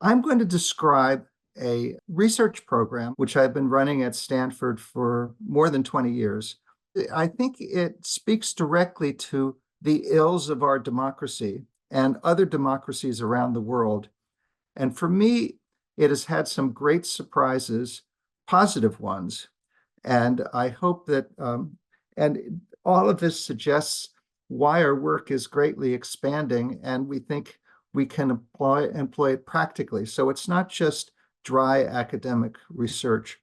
I'm going to describe a research program which I've been running at Stanford for more than 20 years. I think it speaks directly to the ills of our democracy and other democracies around the world. And for me, it has had some great surprises, positive ones. And I hope that, and all of this suggests why our work is greatly expanding, and we think we can employ it practically. So it's not just dry academic research.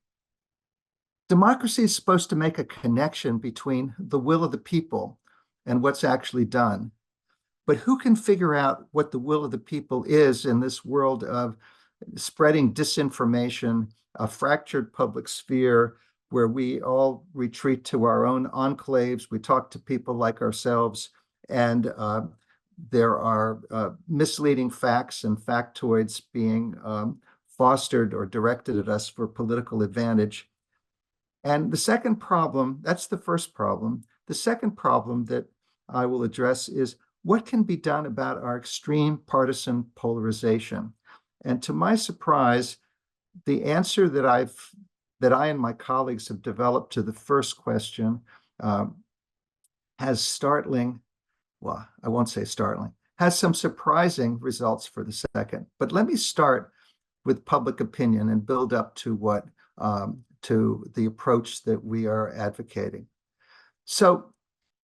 Democracy is supposed to make a connection between the will of the people and what's actually done. But who can figure out what the will of the people is in this world of spreading disinformation, a fractured public sphere where we all retreat to our own enclaves, we talk to people like ourselves, and there are misleading facts and factoids being fostered or directed at us for political advantage. And the second problem, that's the first problem. The second problem that I will address is what can be done about our extreme partisan polarization. And to my surprise, the answer that I and my colleagues have developed to the first question has startling, well, I won't say startling, has some surprising results for the second. But let me start with public opinion and build up to what to the approach that we are advocating. So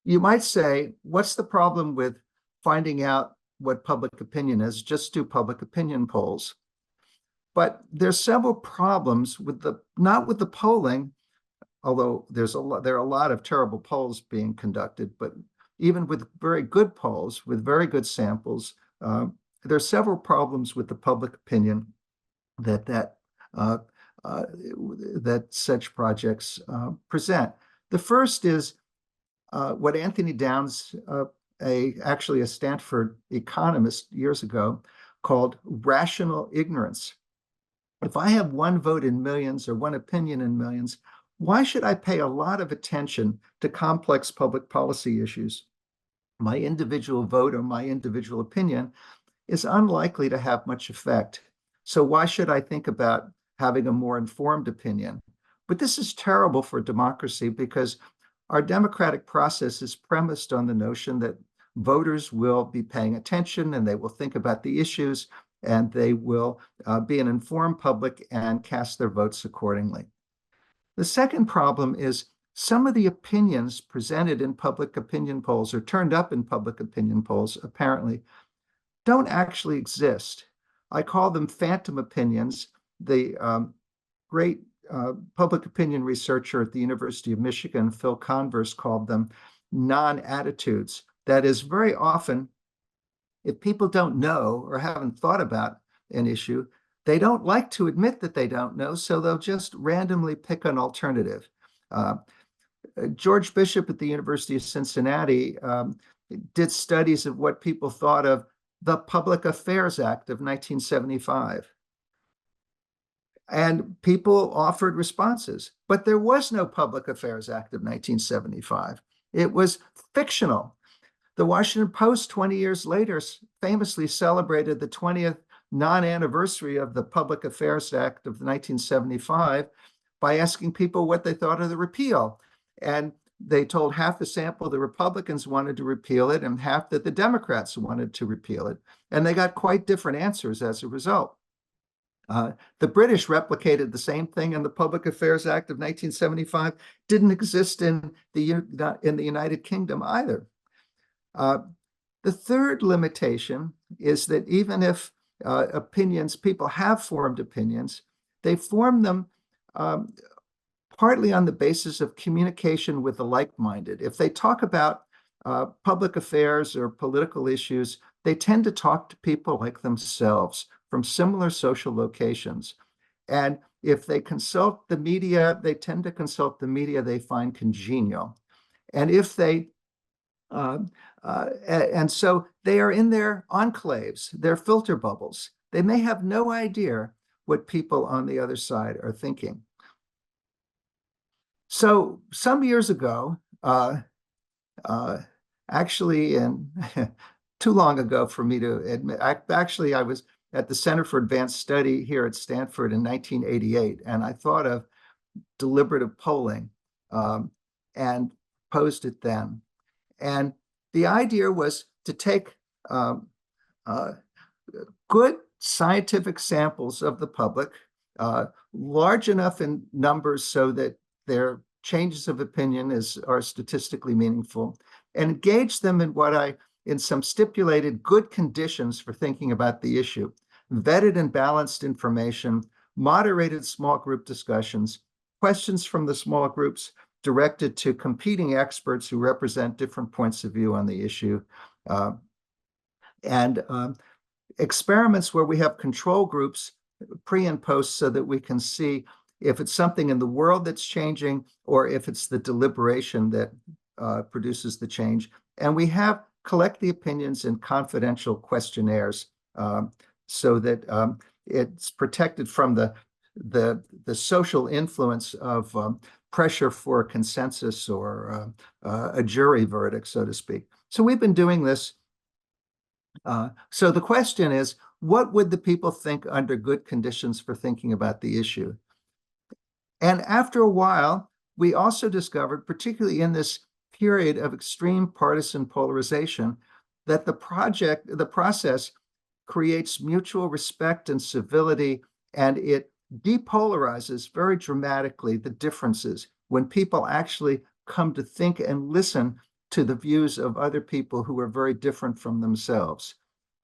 you might say, what's the problem with finding out what public opinion is? Just do public opinion polls. But there's several problems with not with the polling, although there are a lot of terrible polls being conducted, but even with very good polls, with very good samples, there are several problems with the public opinion that such projects present. The first is what Anthony Downs, actually a Stanford economist years ago, called rational ignorance. If I have one vote in millions or one opinion in millions, why should I pay a lot of attention to complex public policy issues? My individual vote or my individual opinion is unlikely to have much effect. So why should I think about having a more informed opinion? But this is terrible for democracy because our democratic process is premised on the notion that voters will be paying attention and they will think about the issues and they will be an informed public and cast their votes accordingly. The second problem is some of the opinions presented in public opinion polls or turned up in public opinion polls apparently don't actually exist. I call them phantom opinions. The great public opinion researcher at the University of Michigan, Phil Converse, called them non-attitudes. That is, very often, if people don't know or haven't thought about an issue, they don't like to admit that they don't know, so they'll just randomly pick an alternative. George Bishop at the University of Cincinnati did studies of what people thought of the Public Affairs Act of 1975. And people offered responses, but there was no Public Affairs Act of 1975. It was fictional. The Washington Post 20 years later famously celebrated the 20th non-anniversary of the Public Affairs Act of 1975 by asking people what they thought of the repeal. And they told half the sample the Republicans wanted to repeal it and half that the Democrats wanted to repeal it. And they got quite different answers as a result. The British replicated the same thing, and the Public Affairs Act of 1975 didn't exist in the United Kingdom either. The third limitation is that even if people have formed opinions, they form them partly on the basis of communication with the like-minded. If they talk about public affairs or political issues, they tend to talk to people like themselves from similar social locations. And if they consult the media, they tend to consult the media they find congenial. And if they and so they are in their enclaves, their filter bubbles. They may have no idea what people on the other side are thinking. So some years ago, actually, and too long ago for me to admit, I was at the Center for Advanced Study here at Stanford in 1988, and I thought of deliberative polling and posed it then. And the idea was to take good scientific samples of the public, large enough in numbers so that their changes of opinion are statistically meaningful, and engage them in some stipulated good conditions for thinking about the issue: vetted and balanced information, moderated small group discussions, questions from the small groups directed to competing experts who represent different points of view on the issue, and experiments where we have control groups pre and post so that we can see if it's something in the world that's changing or if it's the deliberation that produces the change. And we collect the opinions in confidential questionnaires so that it's protected from the social influence of pressure for a consensus or a jury verdict, so to speak. So we've been doing this. So the question is, what would the people think under good conditions for thinking about the issue? And after a while, we also discovered, particularly in this period of extreme partisan polarization, that the process creates mutual respect and civility, and it depolarizes very dramatically the differences when people actually come to think and listen to the views of other people who are very different from themselves.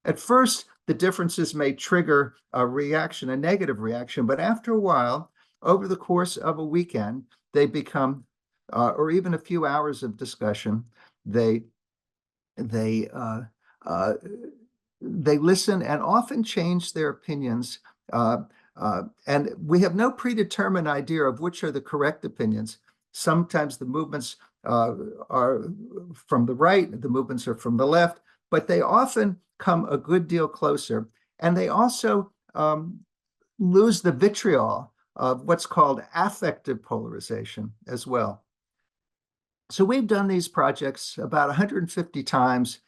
At first, the differences may trigger a reaction, a negative reaction, but after a while, over the course of a weekend, they become, or even a few hours of discussion, they listen and often change their opinions. And we have no predetermined idea of which are the correct opinions. Sometimes the movements are from the right, the movements are from the left, but they often come a good deal closer. And they also lose the vitriol of what's called affective polarization as well. So we've done these projects about 150 times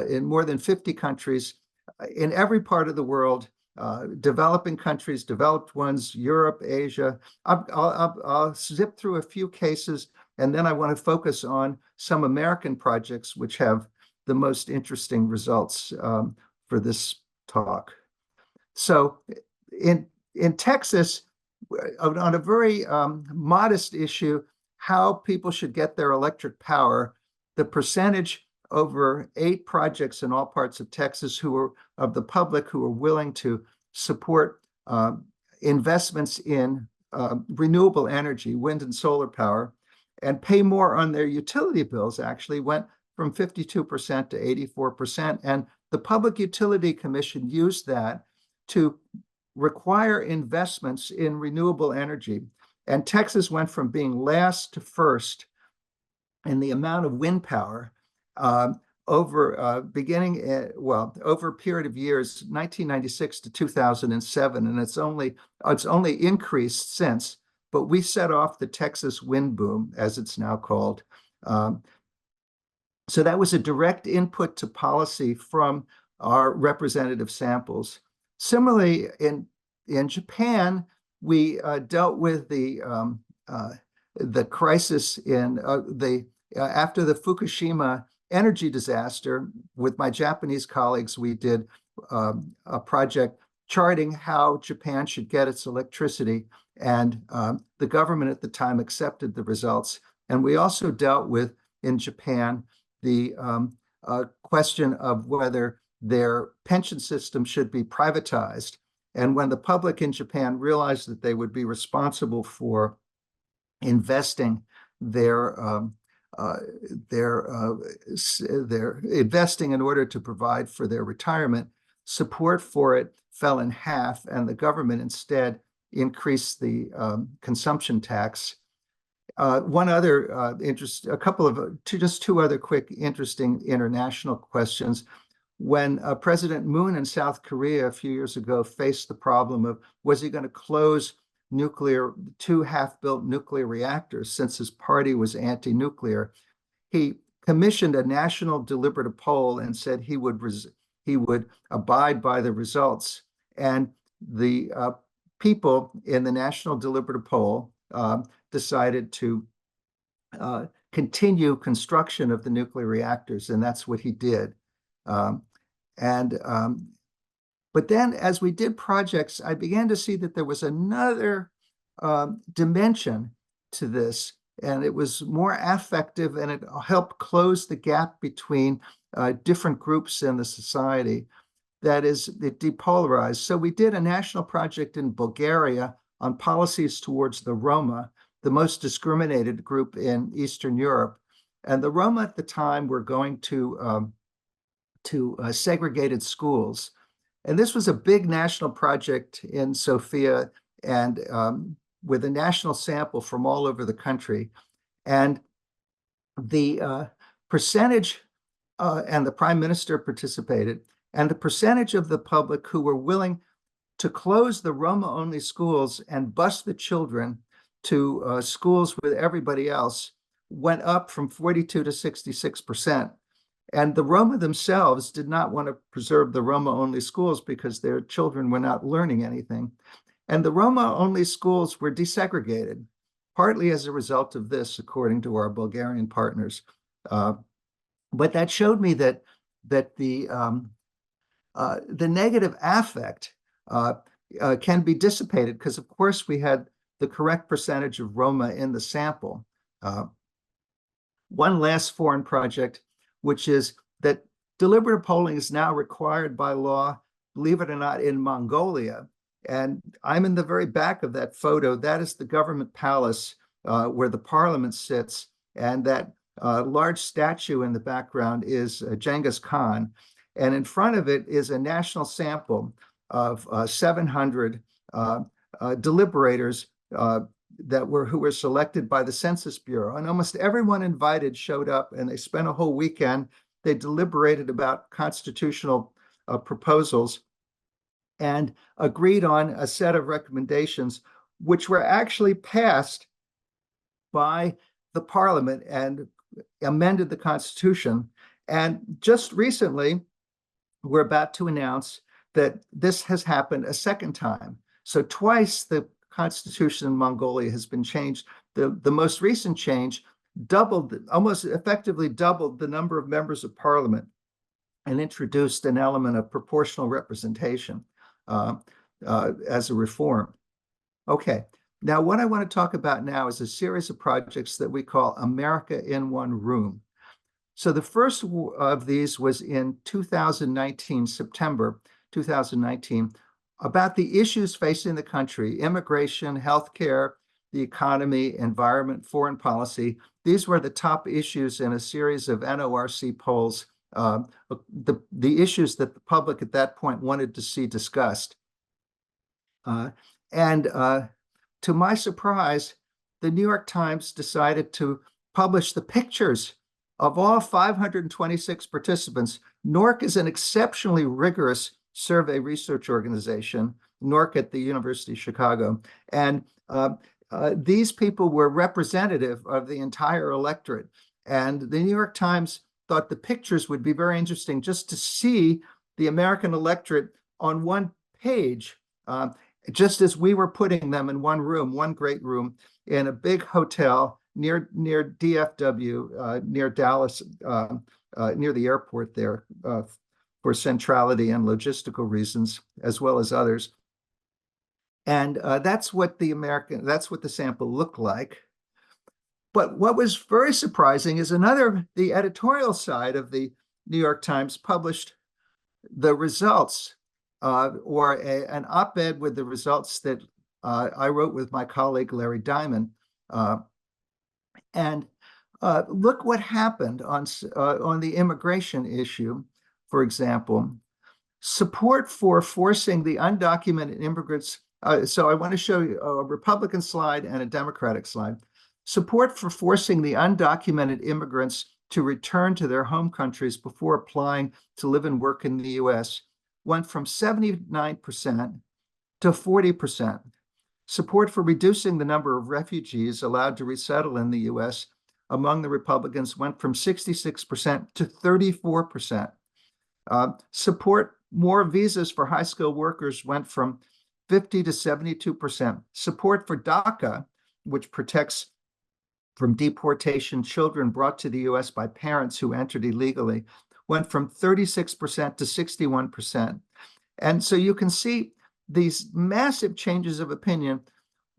in more than 50 countries in every part of the world, developing countries, developed ones, Europe, Asia. I'll zip through a few cases, and then I want to focus on some American projects which have the most interesting results for this talk. So in Texas, on a very modest issue, how people should get their electric power, the percentage over 8 projects in all parts of Texas of the public who are willing to support investments in renewable energy, wind and solar power, and pay more on their utility bills actually went from 52% to 84%. And the Public Utility Commission used that to require investments in renewable energy. And Texas went from being last to first in the amount of wind power over a period of years, 1996 to 2007, and it's only increased since. But we set off the Texas wind boom, as it's now called. So that was a direct input to policy from our representative samples. Similarly, in Japan, we dealt with the crisis after the Fukushima energy disaster. With my Japanese colleagues, we did a project charting how Japan should get its electricity, and the government at the time accepted the results. And we also dealt with, in Japan, the question of whether their pension system should be privatized. And when the public in Japan realized that they would be responsible for investing their investing in order to provide for their retirement, support for it fell in half, and the government instead increased the consumption tax. Just two other quick interesting international questions. When President Moon in South Korea a few years ago faced the problem of, was he going to close two half-built nuclear reactors since his party was anti-nuclear, he commissioned a national deliberative poll and said he would abide by the results. And the people in the National Deliberative Poll decided to continue construction of the nuclear reactors, and that's what he did. Um, and But then as we did projects, I began to see that there was another dimension to this, and it was more affective, and it helped close the gap between different groups in the society. That is, it depolarized. So we did a national project in Bulgaria on policies towards the Roma, the most discriminated group in Eastern Europe. And the Roma at the time were going to segregated schools. And this was a big national project in Sofia, and with a national sample from all over the country. And the percentage, and the prime minister participated, and the percentage of the public who were willing to close the Roma-only schools and bus the children to schools with everybody else went up from 42 to 66%. And the Roma themselves did not want to preserve the Roma-only schools because their children were not learning anything. And the Roma-only schools were desegregated, partly as a result of this, according to our Bulgarian partners. But that showed me that the negative affect can be dissipated because, of course, we had the correct percentage of Roma in the sample. One last foreign project, which is that deliberative polling is now required by law, believe it or not, in Mongolia. And I'm in the very back of that photo. That is the government palace where the parliament sits. And that large statue in the background is Genghis Khan. And in front of it is a national sample of 700 deliberators who were selected by the Census Bureau. And almost everyone invited showed up, and they spent a whole weekend. They deliberated about constitutional proposals and agreed on a set of recommendations, which were actually passed by the parliament and amended the Constitution. And just recently, we're about to announce that this has happened a second time. So twice the Constitution in Mongolia has been changed. The most recent change almost effectively doubled the number of members of parliament and introduced an element of proportional representation as a reform. Okay, now what I want to talk about now is a series of projects that we call America in One Room. So the first of these was in 2019, September 2019, about the issues facing the country: immigration, healthcare, the economy, environment, foreign policy. These were the top issues in a series of NORC polls, the issues that the public at that point wanted to see discussed. To my surprise, the New York Times decided to publish the pictures of all 526 participants. NORC is an exceptionally rigorous survey research organization, NORC at the University of Chicago. And these people were representative of the entire electorate. And the New York Times thought the pictures would be very interesting just to see the American electorate on one page, just as we were putting them in one room, one great room, in a big hotel near DFW, near Dallas, near the airport there, for centrality and logistical reasons, as well as others. And that's what the sample looked like. But what was very surprising is the editorial side of the New York Times published the results, or an op-ed with the results that I wrote with my colleague Larry Diamond. And look what happened on the immigration issue, for example. Support for forcing the undocumented immigrants. So I want to show you a Republican slide and a Democratic slide. Support for forcing the undocumented immigrants to return to their home countries before applying to live and work in the U.S. went from 79% to 40%. Support for reducing the number of refugees allowed to resettle in the U.S. among the Republicans went from 66% to 34%. Support more visas for high-skilled workers went from 50 to 72%. Support for DACA, which protects from deportation children brought to the US by parents who entered illegally, went from 36% to 61%. And so you can see these massive changes of opinion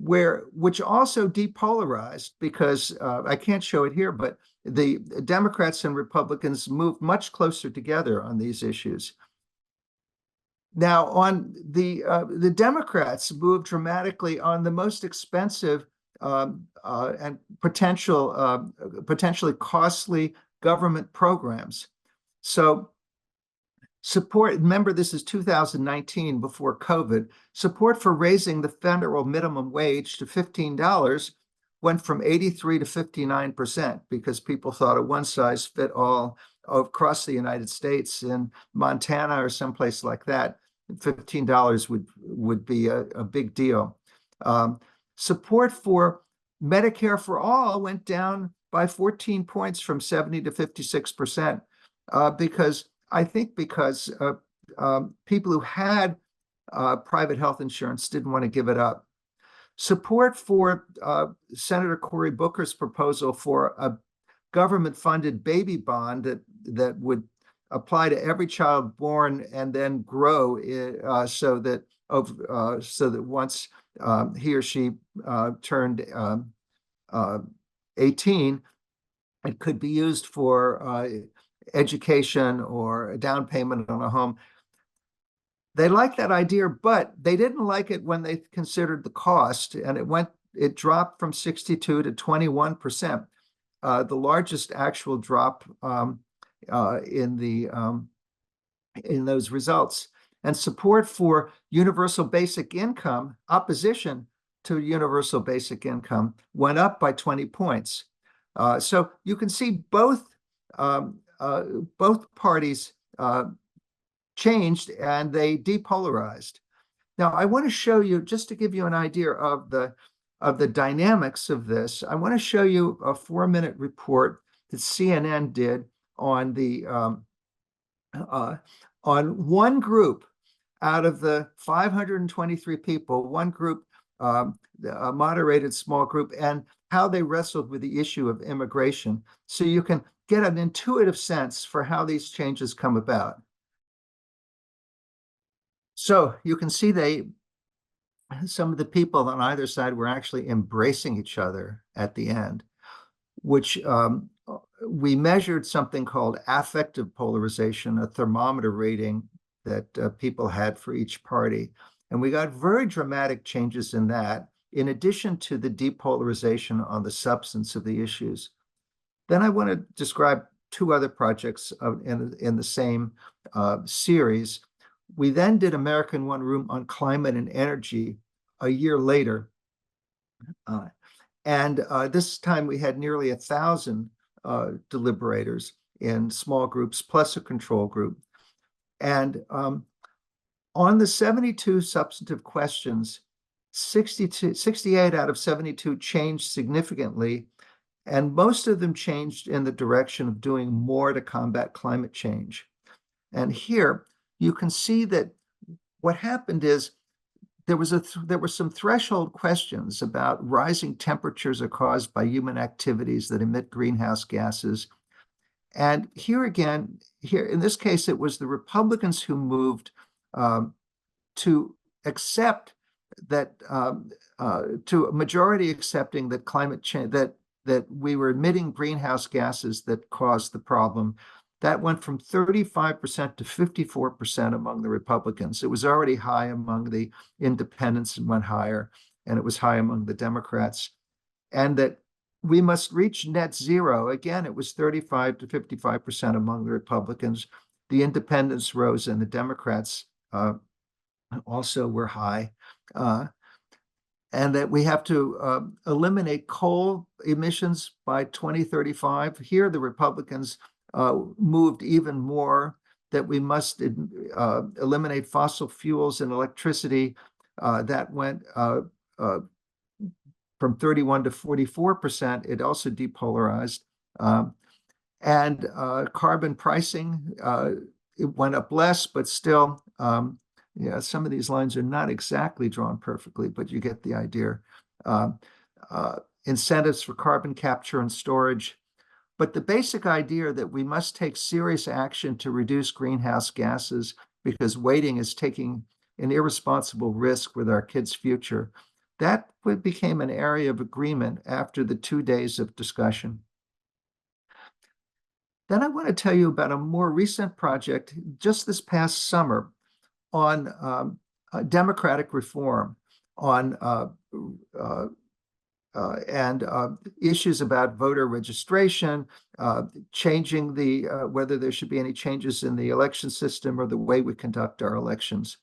which also depolarized, because I can't show it here, but the Democrats and Republicans moved much closer together on these issues. Now, on the Democrats moved dramatically on the most expensive and potentially costly government programs. So support, remember this is 2019, before COVID, support for raising the federal minimum wage to $15 went from 83 to 59%, because people thought a one size fit all across the United States. In Montana or someplace like that, $15 would be a big deal. Support for Medicare for all went down by 14 points from 70 to 56%, because people who had private health insurance didn't want to give it up. Support for Senator Cory Booker's proposal for a government-funded baby bond that would apply to every child born and then grow so that once he or she turned 18, it could be used for education or a down payment on a home. They liked that idea, but they didn't like it when they considered the cost, and it dropped from 62 to 21%, the largest actual drop in those results. And support for universal basic income, opposition to universal basic income, went up by 20 points. So you can see both parties changed, and they depolarized. Now, I want to show you, just to give you an idea of the dynamics of this, I want to show you a 4-minute report that CNN did on on one group out of the 523 people, one group, a moderated small group, and how they wrestled with the issue of immigration. So you can get an intuitive sense for how these changes come about. So you can see some of the people on either side were actually embracing each other at the end, which we measured something called affective polarization, a thermometer reading that people had for each party. And we got very dramatic changes in that, in addition to the depolarization on the substance of the issues. Then I want to describe two other projects in the same series. We then did American One Room on climate and energy a year later. And this time we had nearly 1,000 deliberators in small groups, plus a control group. And on the 72 substantive questions, 68 out of 72 changed significantly, and most of them changed in the direction of doing more to combat climate change. And here you can see that what happened is there were some threshold questions about rising temperatures are caused by human activities that emit greenhouse gases. And here again, in this case, it was the Republicans who moved to accept that, to a majority accepting that climate change, that we were emitting greenhouse gases that caused the problem. That went from 35% to 54% among the Republicans. It was already high among the independents and went higher, and it was high among the Democrats. And that we must reach net zero. Again, it was 35 to 55% among the Republicans. The independents rose, and the Democrats also were high. And that we have to eliminate coal emissions by 2035. Here, the Republicans moved even more, that we must eliminate fossil fuels and electricity. That went from 31 to 44%. It also depolarized. And carbon pricing, it went up less, but still Yeah, some of these lines are not exactly drawn perfectly, but you get the idea. Um, Incentives for carbon capture and storage. But the basic idea that we must take serious action to reduce greenhouse gases because waiting is taking an irresponsible risk with our kids' future, that became an area of agreement after the 2 days of discussion. Then I want to tell you about a more recent project just this past summer on democratic reform, on and issues about voter registration, changing the whether there should be any changes in the election system or the way we conduct our elections.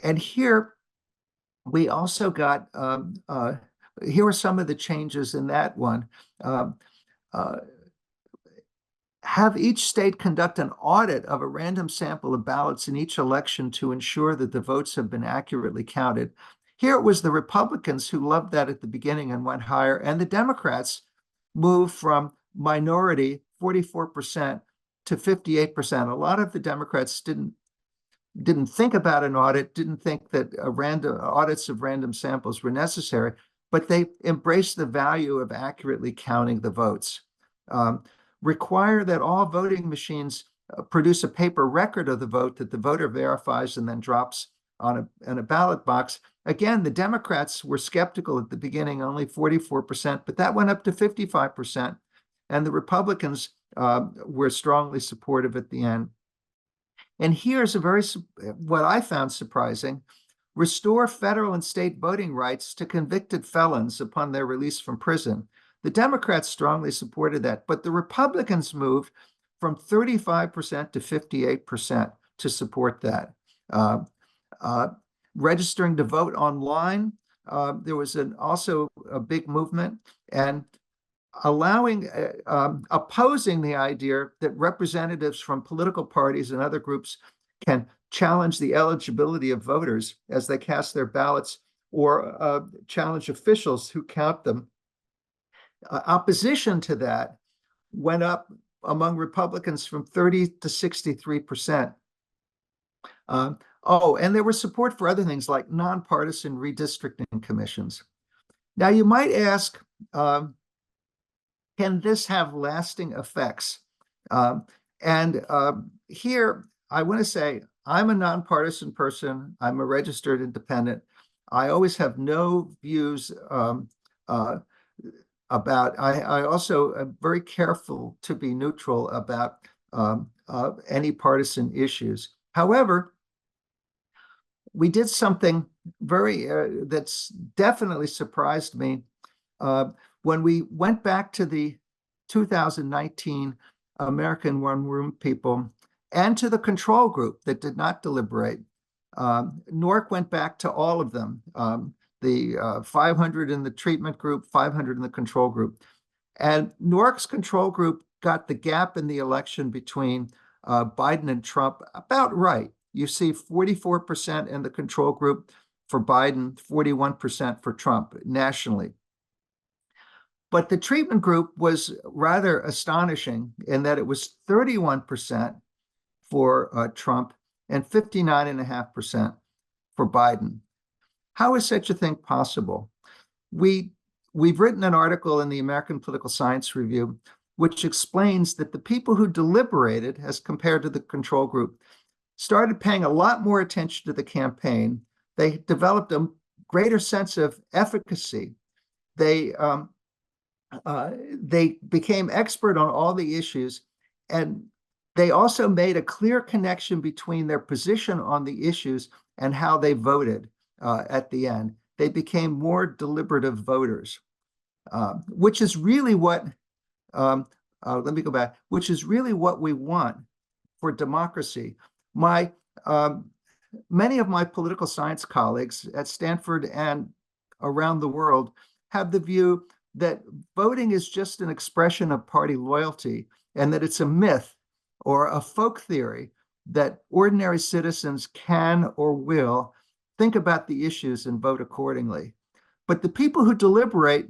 And here we also got here are some of the changes in that one. Have each state conduct an audit of a random sample of ballots in each election to ensure that the votes have been accurately counted. Here it was the Republicans who loved that at the beginning and went higher, and the Democrats moved from minority 44% to 58%. A lot of the Democrats didn't think about an audit, didn't think that audits of random samples were necessary, but they embraced the value of accurately counting the votes. Require that all voting machines produce a paper record of the vote that the voter verifies and then drops on a ballot box. Again, the Democrats were skeptical at the beginning, only 44%, but that went up to 55%. And the Republicans were strongly supportive at the end. And here's what I found surprising: restore federal and state voting rights to convicted felons upon their release from prison. The Democrats strongly supported that, but the Republicans moved from 35% to 58% to support that. Registering to vote online, there was also a big movement, and opposing the idea that representatives from political parties and other groups can challenge the eligibility of voters as they cast their ballots, or challenge officials who count them. Opposition to that went up among Republicans from 30 to 63%. And there was support for other things like nonpartisan redistricting commissions. Now, you might ask, can this have lasting effects? Here, I want to say, I'm a nonpartisan person. I'm a registered independent. I always have no views about, I also am very careful to be neutral about any partisan issues. However, we did something that's definitely surprised me. When we went back to the 2019 American One Room people and to the control group that did not deliberate, NORC went back to all of them. The 500 in the treatment group, 500 in the control group. And NORC's control group got the gap in the election between Biden and Trump about right. You see 44% in the control group for Biden, 41% for Trump nationally. But the treatment group was rather astonishing in that it was 31% for Trump and 59.5% for Biden. How is such a thing possible? We've written an article in the American Political Science Review which explains that the people who deliberated, as compared to the control group, started paying a lot more attention to the campaign. They developed a greater sense of efficacy. They became expert on all the issues, and they also made a clear connection between their position on the issues and how they voted. At the end, they became more deliberative voters, which is really what, let me go back, which is really what we want for democracy. Many of my political science colleagues at Stanford and around the world have the view that voting is just an expression of party loyalty, and that it's a myth or a folk theory that ordinary citizens can or will think about the issues and vote accordingly. But the people who deliberate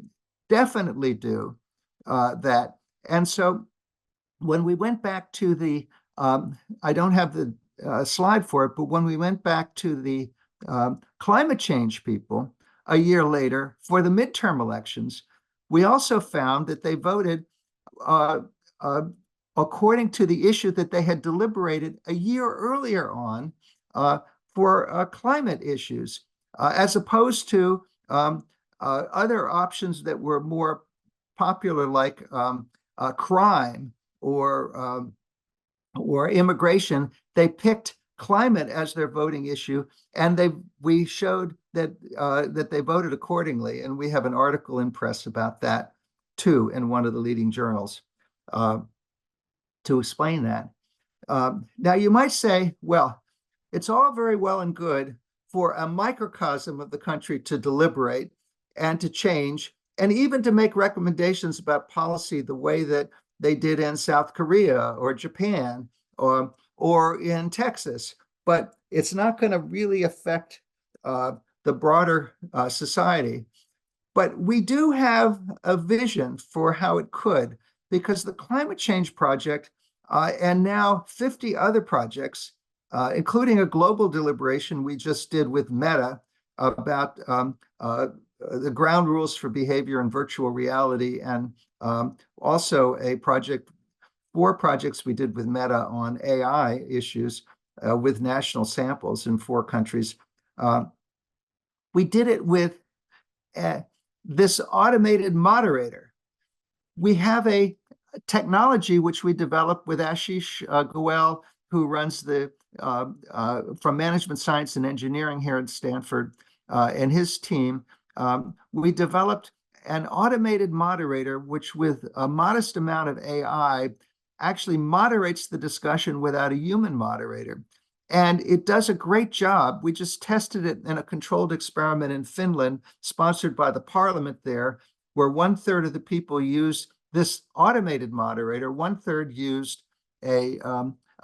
definitely do that. And so when we went back to the, I don't have the slide for it, but when we went back to the climate change people a year later for the midterm elections, we also found that they voted according to the issue that they had deliberated a year earlier on for climate issues, as opposed to other options that were more popular, like crime or immigration. They picked climate as their voting issue, and we showed that that they voted accordingly. And we have an article in press about that too in one of the leading journals to explain that. Now you might say, well, it's all very well and good for a microcosm of the country to deliberate and to change, and even to make recommendations about policy the way that they did in South Korea or Japan or in Texas. But it's not going to really affect the broader society. But we do have a vision for how it could, because the Climate Change Project and now 50 other projects, including a global deliberation we just did with Meta about the ground rules for behavior in virtual reality, and also four projects we did with Meta on AI issues with national samples in 4 countries. We did it with this automated moderator. We have a technology which we developed with Ashish Goel, who runs from Management Science and Engineering here at Stanford, and his team. We developed an automated moderator, which with a modest amount of AI actually moderates the discussion without a human moderator. And it does a great job. We just tested it in a controlled experiment in Finland, sponsored by the parliament there, where 1/3 of the people used this automated moderator, 1/3 used a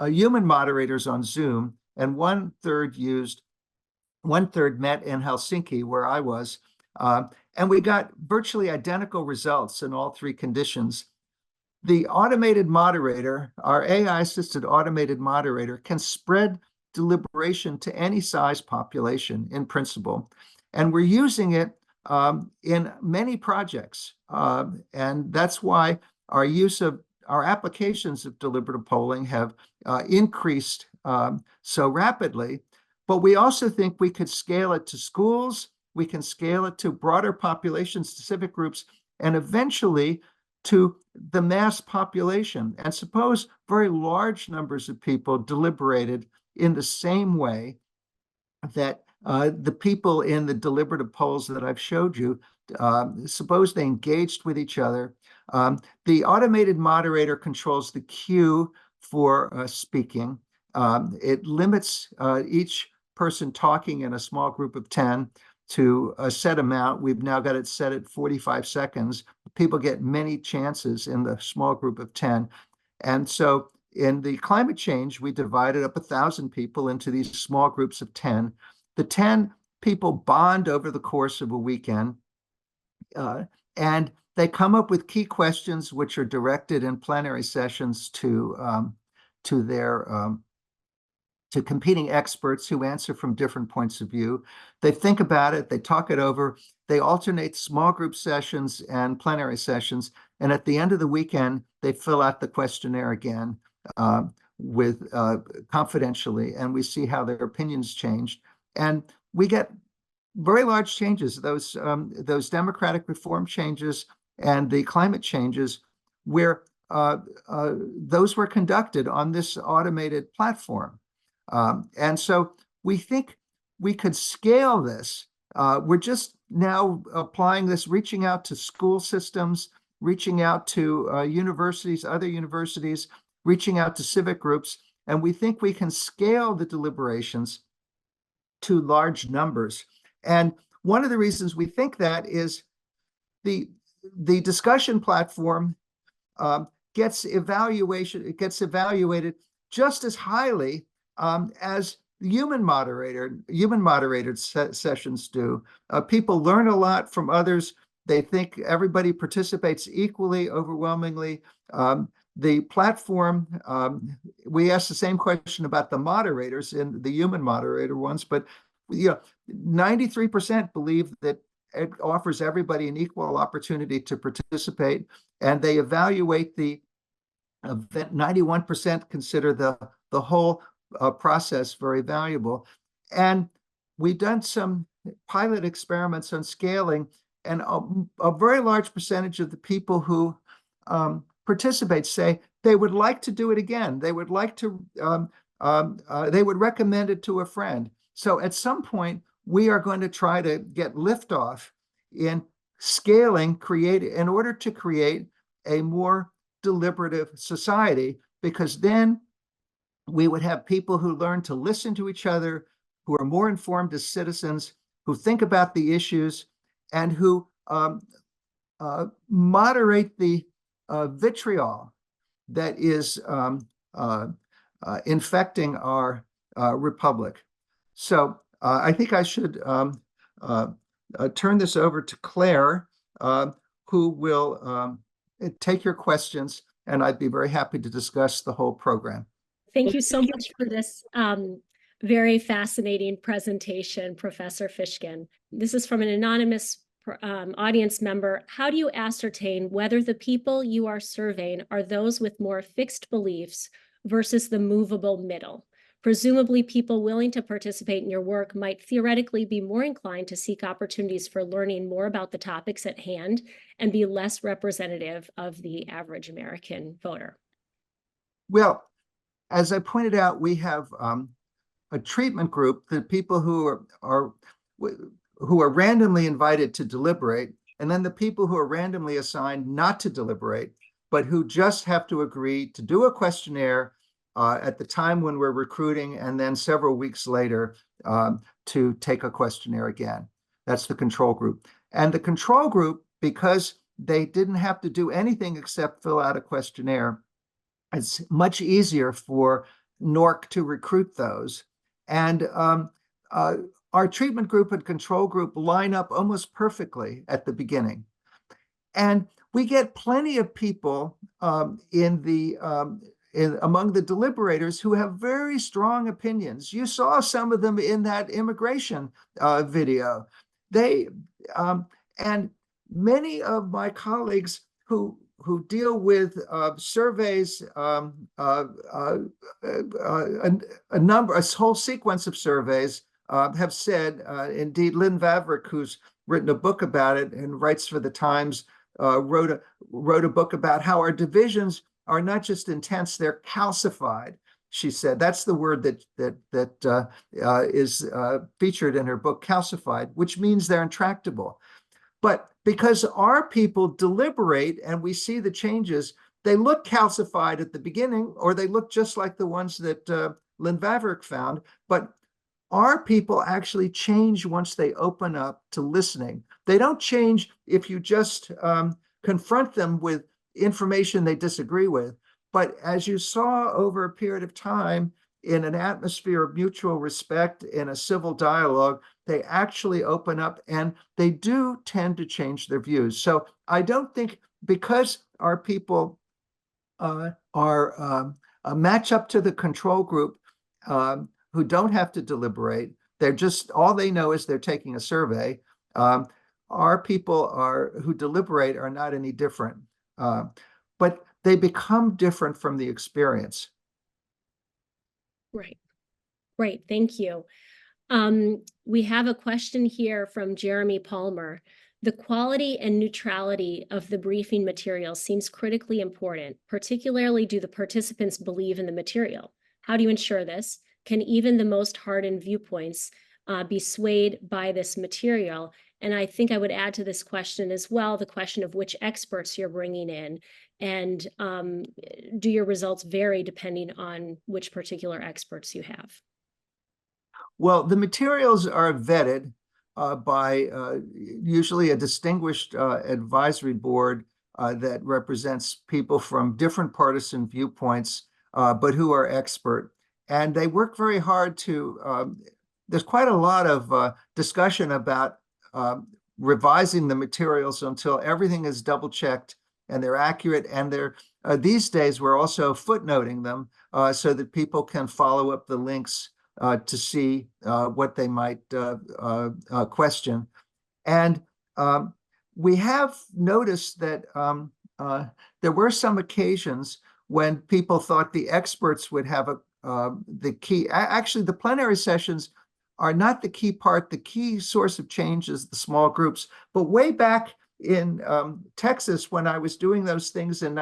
human moderators on Zoom, and 1/3 met in Helsinki, where I was. And we got virtually identical results in all 3 conditions. The automated moderator, our AI-assisted automated moderator, can spread deliberation to any size population in principle. And we're using it in many projects. And that's why our applications of deliberative polling have increased so rapidly. But we also think we could scale it to schools, we can scale it to broader populations, to civic groups, and eventually to the mass population. And suppose very large numbers of people deliberated in the same way that the people in the deliberative polls that I've showed you, suppose they engaged with each other. The automated moderator controls the queue for speaking. It limits each person talking in a small group of 10 to a set amount. We've now got it set at 45 seconds. People get many chances in the small group of 10. And so in the climate change, we divided up 1,000 people into these small groups of 10. The 10 people bond over the course of a weekend, and they come up with key questions which are directed in plenary sessions to competing experts who answer from different points of view. They think about it, they talk it over, they alternate small group sessions and plenary sessions, and at the end of the weekend, they fill out the questionnaire again confidentially, and we see how their opinions changed. And we get very large changes, those democratic reform changes and the climate changes, where those were conducted on this automated platform. And so we think we could scale this. We're just now applying this, reaching out to school systems, reaching out to universities, other universities, reaching out to civic groups, and we think we can scale the deliberations to large numbers. And one of the reasons we think that is the discussion platform gets evaluated just as highly as human moderated sessions do. People learn a lot from others. They think everybody participates equally, overwhelmingly. the platform, we asked the same question about the moderators and the human moderator ones, but 93% believe that it offers everybody an equal opportunity to participate, and they evaluate the event. 91% consider the whole process very valuable. And we've done some pilot experiments on scaling, and a very large percentage of the people who participate say they would like to do it again. They would like to, they would recommend it to a friend. So at some point, we are going to try to get liftoff in scaling, in order to create a more deliberative society, because then we would have people who learn to listen to each other, who are more informed as citizens, who think about the issues, and who moderate the vitriol that is infecting our republic. So I think I should turn this over to Claire, who will take your questions, and I'd be very happy to discuss the whole program. Thank you so much for this very fascinating presentation, Professor Fishkin. This is from an anonymous audience member. How do you ascertain whether the people you are surveying are those with more fixed beliefs versus the movable middle? Presumably, people willing to participate in your work might theoretically be more inclined to seek opportunities for learning more about the topics at hand and be less representative of the average American voter. Well, as I pointed out, we have a treatment group, the people who are randomly invited to deliberate, and then the people who are randomly assigned not to deliberate, but who just have to agree to do a questionnaire at the time when we're recruiting, and then several weeks later to take a questionnaire again. That's the control group. And the control group, because they didn't have to do anything except fill out a questionnaire, it's much easier for NORC to recruit those. And our treatment group and control group line up almost perfectly at the beginning. And we get plenty of people among the deliberators who have very strong opinions. You saw some of them in that immigration video. And many of my colleagues who deal with surveys, a whole sequence of surveys, have said, indeed, Lynn Vavreck, who's written a book about it and writes for the Times, wrote a book about how our divisions are not just intense, they're calcified. She said that's the word that is featured in her book, calcified, which means they're intractable. But because our people deliberate and we see the changes, they look calcified at the beginning, or they look just like the ones that Lynn Vavreck found. But our people actually change once they open up to listening. They don't change if you just confront them with information they disagree with. But as you saw over a period of time, in an atmosphere of mutual respect, in a civil dialogue, they actually open up and they do tend to change their views. So I don't think, because our people are a match up to the control group who don't have to deliberate, they're just, all they know is they're taking a survey. Our people who deliberate are not any different, but they become different from the experience. Right. Right. Thank you. We have a question here from Jeremy Palmer. The quality and neutrality of the briefing material seems critically important. Particularly, do the participants believe in the material? How do you ensure this? Can even the most hardened viewpoints be swayed by this material? And I think I would add to this question as well, the question of which experts you're bringing in. And do your results vary depending on which particular experts you have? Well, the materials are vetted by usually a distinguished advisory board that represents people from different partisan viewpoints, but who are expert. And they work very hard to, there's quite a lot of discussion about revising the materials until everything is double checked and they're accurate, and they're these days we're also footnoting them so that people can follow up the links to see what they might question. And we have noticed that there were some occasions when people thought the experts would have the key. Actually, the plenary sessions are not the key part. The key source of change is the small groups. But way back in Texas, when I was doing those things in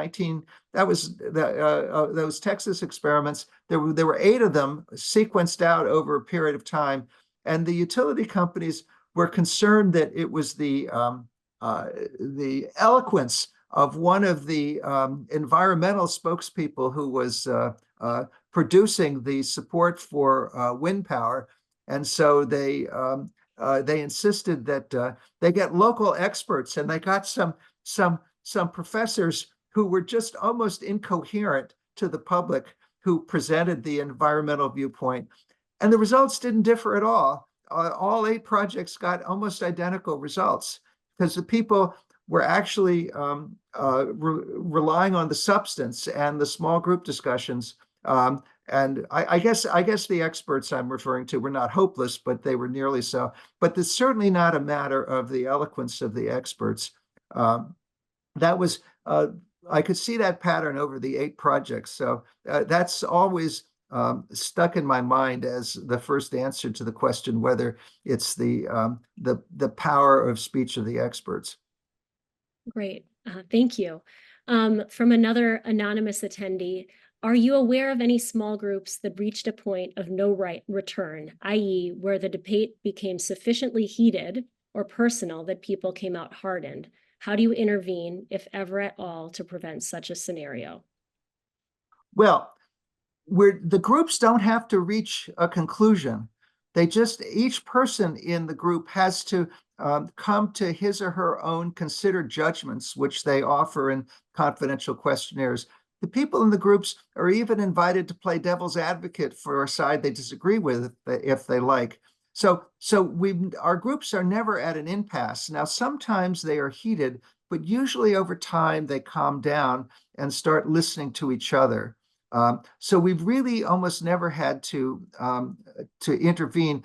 those Texas experiments, there were 8 of them sequenced out over a period of time. And the utility companies were concerned that it was the eloquence of one of the environmental spokespeople who was producing the support for wind power. And so they insisted that they get local experts, and they got some professors who were just almost incoherent to the public, who presented the environmental viewpoint. And the results didn't differ at all. All 8 projects got almost identical results because the people were actually relying on the substance and the small group discussions. And I guess the experts I'm referring to were not hopeless, but they were nearly so. But it's certainly not a matter of the eloquence of the experts. That was I could see that pattern over the 8 projects. So that's always stuck in my mind as the first answer to the question whether it's the power of speech of the experts. Great, thank you. From another anonymous attendee, are you aware of any small groups that reached a point of no return, i.e., where the debate became sufficiently heated or personal that people came out hardened? How do you intervene, if ever at all, to prevent such a scenario? Well, the groups don't have to reach a conclusion. Each person in the group has to come to his or her own considered judgments, which they offer in confidential questionnaires. The people in the groups are even invited to play devil's advocate for a side they disagree with if they like. So our groups are never at an impasse. Now, sometimes they are heated, but usually over time they calm down and start listening to each other. So we've really almost never had to intervene.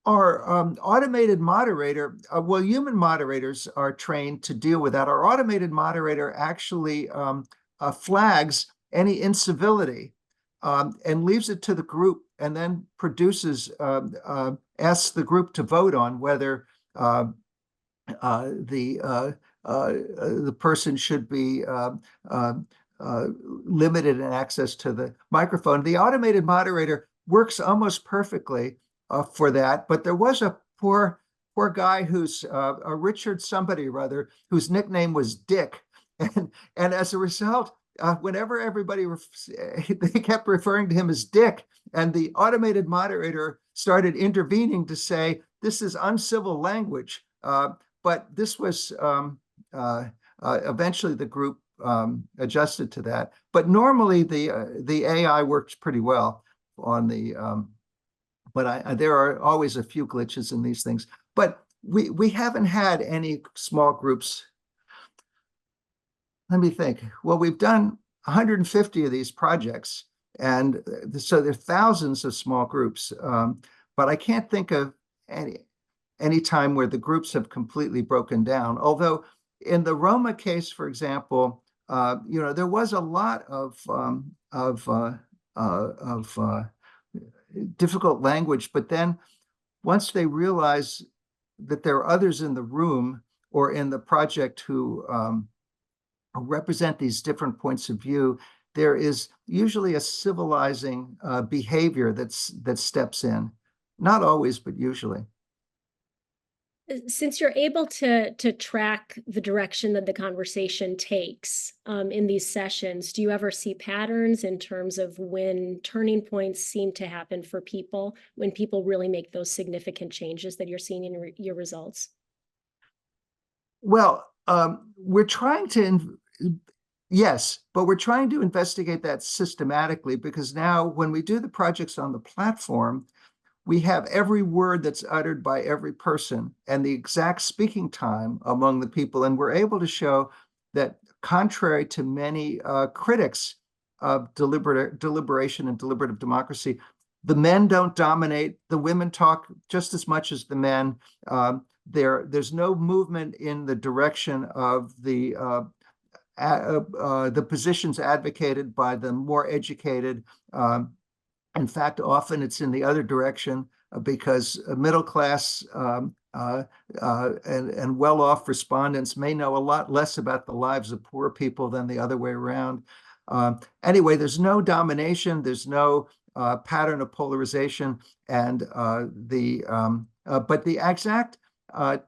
Our automated moderator, well, human moderators are trained to deal with that. Our automated moderator actually flags any incivility and leaves it to the group, and then asks the group to vote on whether the person should be limited in access to the microphone. The automated moderator works almost perfectly for that, but there was a poor guy who's a Richard somebody or other, whose nickname was Dick, and as a result, whenever everybody they kept referring to him as Dick, and the automated moderator started intervening to say this is uncivil language. But this was eventually the group adjusted to that. But normally the AI works pretty well on the. But there are always a few glitches in these things. But we haven't had any small groups. Let me think. Well, we've done 150 of these projects, and so there are thousands of small groups. But I can't think of any time where the groups have completely broken down. Although in the Roma case, for example, there was a lot of difficult language, but then once they realize that there are others in the room or in the project who represent these different points of view, there is usually a civilizing behavior that steps in. Not always, but usually. Since you're able to track the direction that the conversation takes in these sessions, do you ever see patterns in terms of when turning points seem to happen for people, when people really make those significant changes that you're seeing in your results? Well, we're trying to, yes, but we're trying to investigate that systematically, because now when we do the projects on the platform, we have every word that's uttered by every person and the exact speaking time among the people. And we're able to show that contrary to many critics of deliberation and deliberative democracy, the men don't dominate. The women talk just as much as the men. There's no movement in the direction of the positions advocated by the more educated. In fact, often it's in the other direction because middle class and well-off respondents may know a lot less about the lives of poor people than the other way around. Anyway, there's no domination. There's no pattern of polarization, and but the exact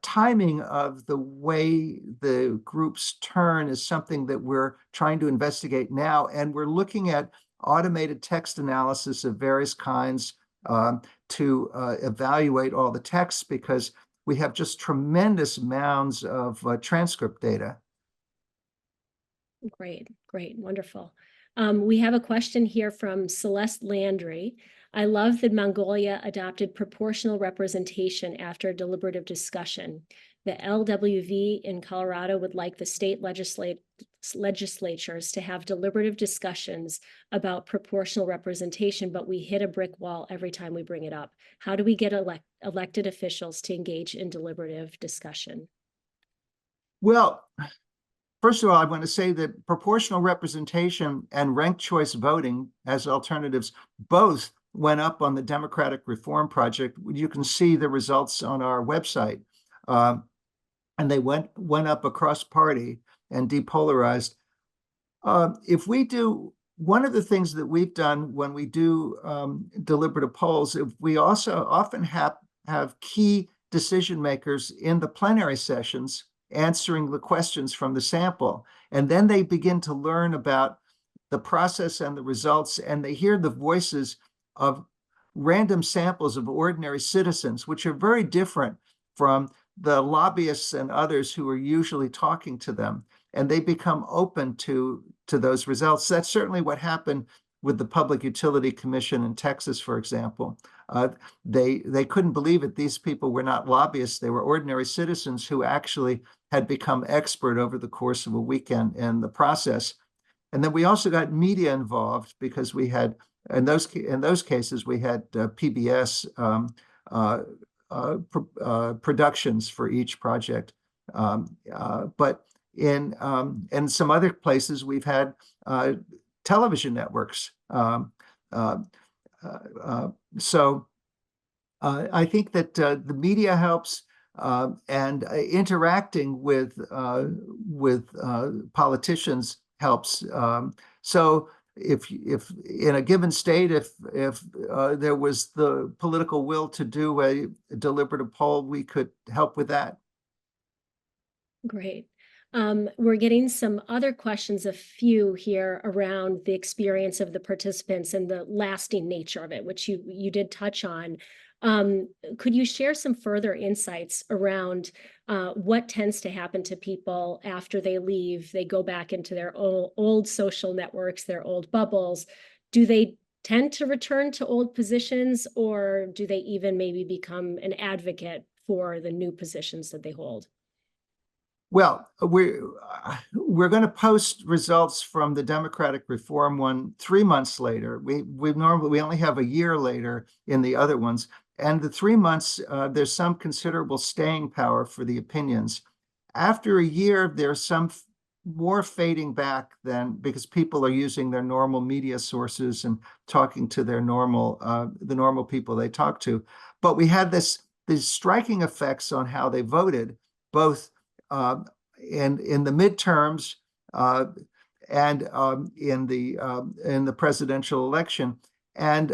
timing of the way the groups turn is something that we're trying to investigate now, and we're looking at automated text analysis of various kinds to evaluate all the texts, because we have just tremendous mounds of transcript data. Great, wonderful. We have a question here from Celeste Landry. I love that Mongolia adopted proportional representation after a deliberative discussion. The LWV in Colorado would like the state legislatures to have deliberative discussions about proportional representation, but we hit a brick wall every time we bring it up. How do we get elected officials to engage in deliberative discussion? Well, first of all, I want to say that proportional representation and ranked choice voting as alternatives both went up on the Democratic Reform Project. You can see the results on our website. And they went up across party and depolarized. If we do, one of the things that we've done when we do deliberative polls, we also often have key decision makers in the plenary sessions answering the questions from the sample. And then they begin to learn about the process and the results, and they hear the voices of random samples of ordinary citizens, which are very different from the lobbyists and others who are usually talking to them, and they become open to those results. That's certainly what happened with the Public Utility Commission in Texas, for example. They couldn't believe it. These people were not lobbyists. They were ordinary citizens who actually had become expert over the course of a weekend in the process. And then we also got media involved because we had, in those cases, we had PBS productions for each project. But in some other places, we've had television networks. So I think that the media helps, and interacting with politicians helps. So if in a given state, if there was the political will to do a deliberative poll, we could help with that. Great. We're getting some other questions, a few here around the experience of the participants and the lasting nature of it, which you did touch on. Could you share some further insights around what tends to happen to people after they leave? They go back into their old social networks, their old bubbles. Do they tend to return to old positions, or do they even maybe become an advocate for the new positions that they hold? Well, we're going to post results from the Democratic Reform one 3 months later. We only have a year later in the other ones, and the 3 months there's some considerable staying power for the opinions. After a year, there's some more fading back because people are using their normal media sources and talking to their the normal people they talk to. But we had these striking effects on how they voted, both in the midterms and in the presidential election. And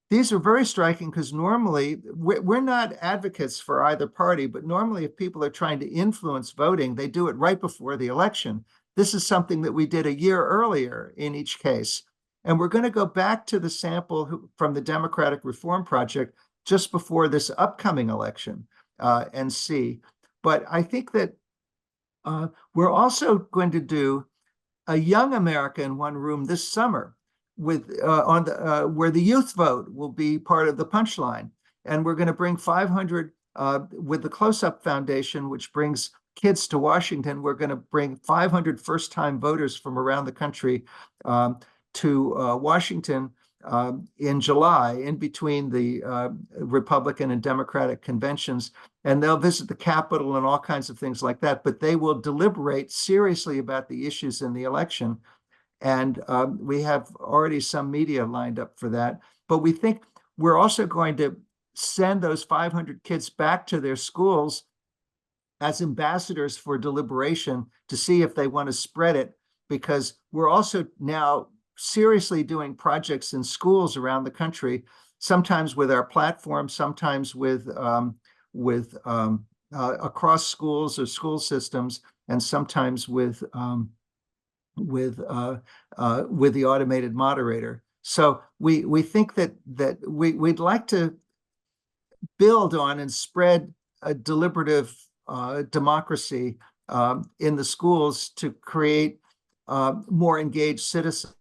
these are very striking because normally we're not advocates for either party, but normally if people are trying to influence voting, they do it right before the election. This is something that we did a year earlier in each case. And we're going to go back to the sample from the Democratic Reform Project just before this upcoming election and see. But I think that we're also going to do a Young America in One Room this summer with where the youth vote will be part of the punchline. And we're going to bring 500 with the Close Up Foundation, which brings kids to Washington. We're going to bring 500 first-time voters from around the country to Washington in July, in between the Republican and Democratic conventions, and they'll visit the Capitol and all kinds of things like that, but they will deliberate seriously about the issues in the election. And we have already some media lined up for that. But we think we're also going to send those 500 kids back to their schools as ambassadors for deliberation to see if they want to spread it, because we're also now seriously doing projects in schools around the country, sometimes with our platform, sometimes with across schools or school systems, and sometimes with the automated moderator. So we think that we'd like to build on and spread a deliberative democracy in the schools to create more engaged citizens.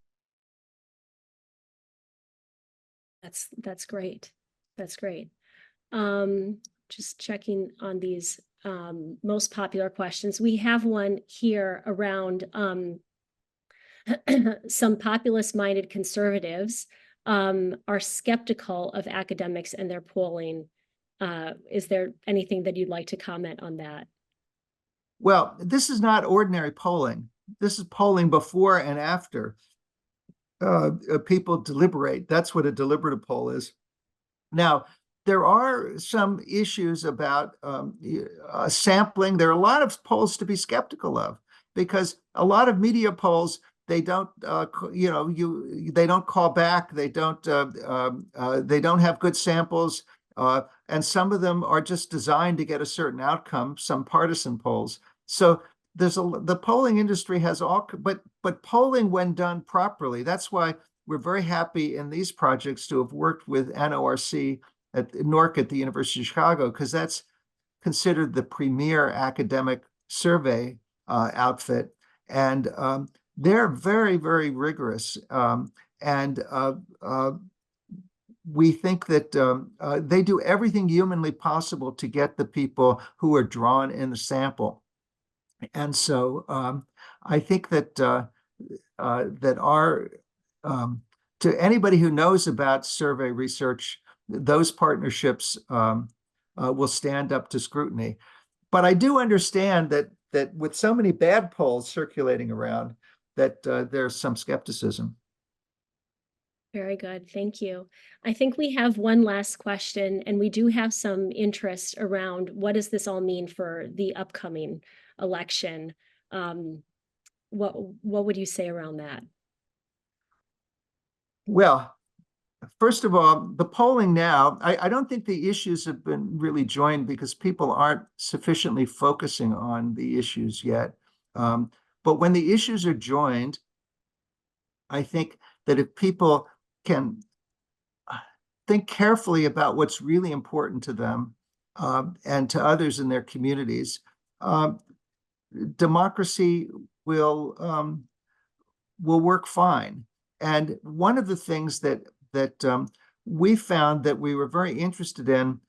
That's great. That's great. Just checking on these most popular questions. We have one here around some populist-minded conservatives are skeptical of academics and their polling. Is there anything that you'd like to comment on that? Well, this is not ordinary polling. This is polling before and after people deliberate. That's what a deliberative poll is. Now, there are some issues about sampling. There are a lot of polls to be skeptical of, because a lot of media polls, they don't, they don't call back. They don't have good samples, and some of them are just designed to get a certain outcome. Some partisan polls. So the polling industry has but polling, when done properly, that's why we're very happy in these projects to have worked with NORC at NORC at the University of Chicago, because that's considered the premier academic survey outfit. And they're very, very rigorous. And we think that they do everything humanly possible to get the people who are drawn in the sample. And so I think that that our to anybody who knows about survey research, those partnerships will stand up to scrutiny. But I do understand that with so many bad polls circulating around, that there's some skepticism. Very good. Thank you. I think we have one last question, and we do have some interest around what does this all mean for the upcoming election. What would you say around that? Well, first of all, the polling now, I don't think the issues have been really joined because people aren't sufficiently focusing on the issues yet. But when the issues are joined, I think that if people can think carefully about what's really important to them and to others in their communities, democracy will work fine. And one of the things that we found that we were very interested in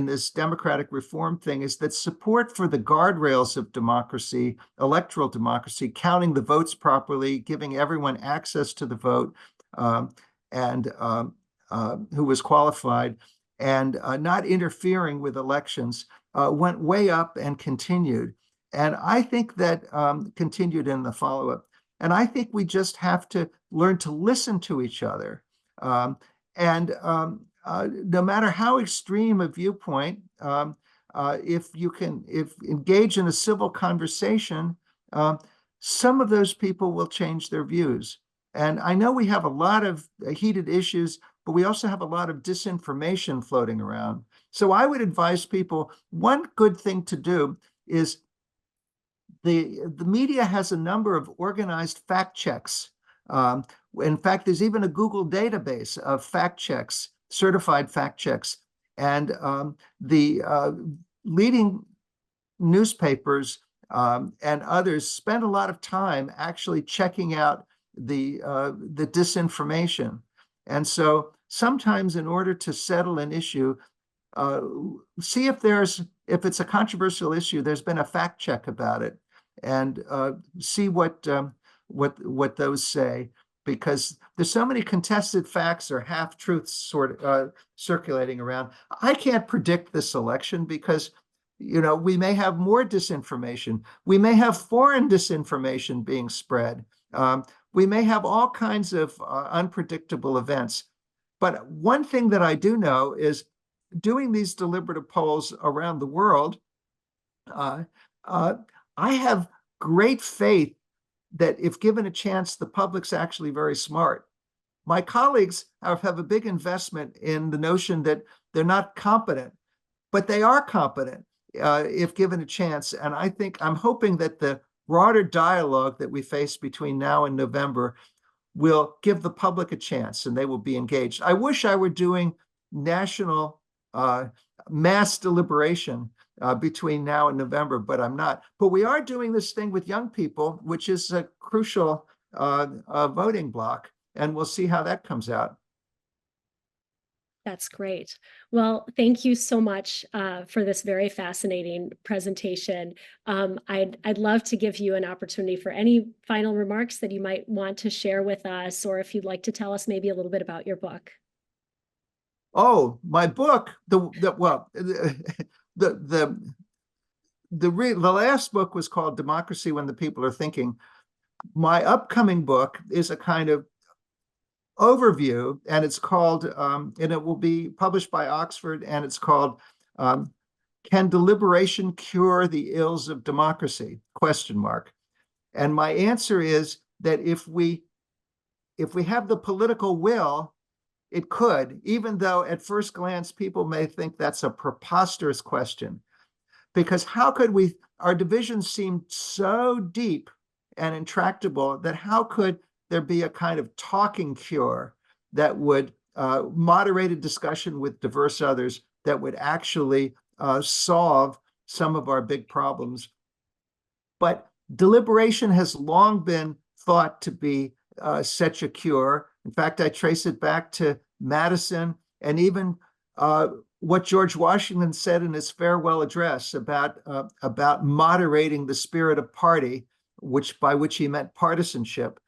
this democratic reform thing is that support for the guardrails of democracy, electoral democracy, counting the votes properly, giving everyone access to the vote, and who was qualified, and not interfering with elections, went way up and continued. And I think that continued in the follow-up. And I think we just have to learn to listen to each other. No matter how extreme a viewpoint, if engage in a civil conversation, some of those people will change their views. And I know we have a lot of heated issues, but we also have a lot of disinformation floating around. So I would advise people, one good thing to do is the media has a number of organized fact checks. In fact, there's even a Google database of fact checks, certified fact checks. And the leading newspapers and others spend a lot of time actually checking out the disinformation. And so sometimes in order to settle an issue, see if it's a controversial issue, there's been a fact check about it, and see what those say, because there's so many contested facts or half truths sort of circulating around. I can't predict this election because we may have more disinformation. We may have foreign disinformation being spread. We may have all kinds of unpredictable events. But one thing that I do know is doing these deliberative polls around the world, I have great faith that if given a chance, the public's actually very smart. My colleagues have a big investment in the notion that they're not competent, but they are competent if given a chance. And I'm hoping that the broader dialogue that we face between now and November will give the public a chance and they will be engaged. I wish I were doing national mass deliberation between now and November, but I'm not. But we are doing this thing with young people, which is a crucial voting block, and we'll see how that comes out. That's great. Well, thank you so much for this very fascinating presentation. I'd love to give you an opportunity for any final remarks that you might want to share with us, or if you'd like to tell us maybe a little bit about your book. Oh, my book, the last book was called Democracy When the People Are Thinking. My upcoming book is a kind of overview, and it's called, and it will be published by Oxford, and it's called Can Deliberation Cure the Ills of Democracy? ? And my answer is that if we have the political will, it could, even though at first glance people may think that's a preposterous question. Because how could our divisions seem so deep and intractable that how could there be a kind of talking cure that would moderate a discussion with diverse others that would actually solve some of our big problems? But deliberation has long been thought to be such a cure. In fact, I trace it back to Madison and even what George Washington said in his farewell address about moderating the spirit of party, by which he meant partisanship.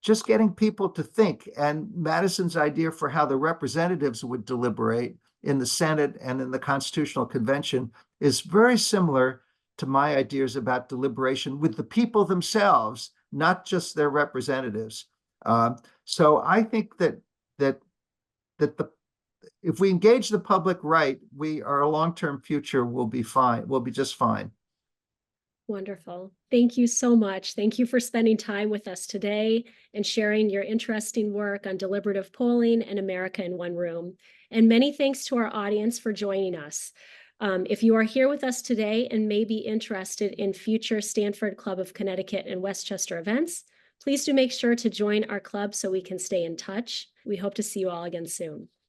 Just getting people to think. And Madison's idea for how the representatives would deliberate in the Senate and in the Constitutional Convention is very similar to my ideas about deliberation with the people themselves, not just their representatives. So I think that if we engage the public right, our long-term future will be fine. Will be just fine. Wonderful. Thank you so much. Thank you for spending time with us today and sharing your interesting work on deliberative polling and America in One Room. And many thanks to our audience for joining us. If you are here with us today and may be interested in future Stanford Club of Connecticut and Westchester events, please do make sure to join our club so we can stay in touch. We hope to see you all again soon.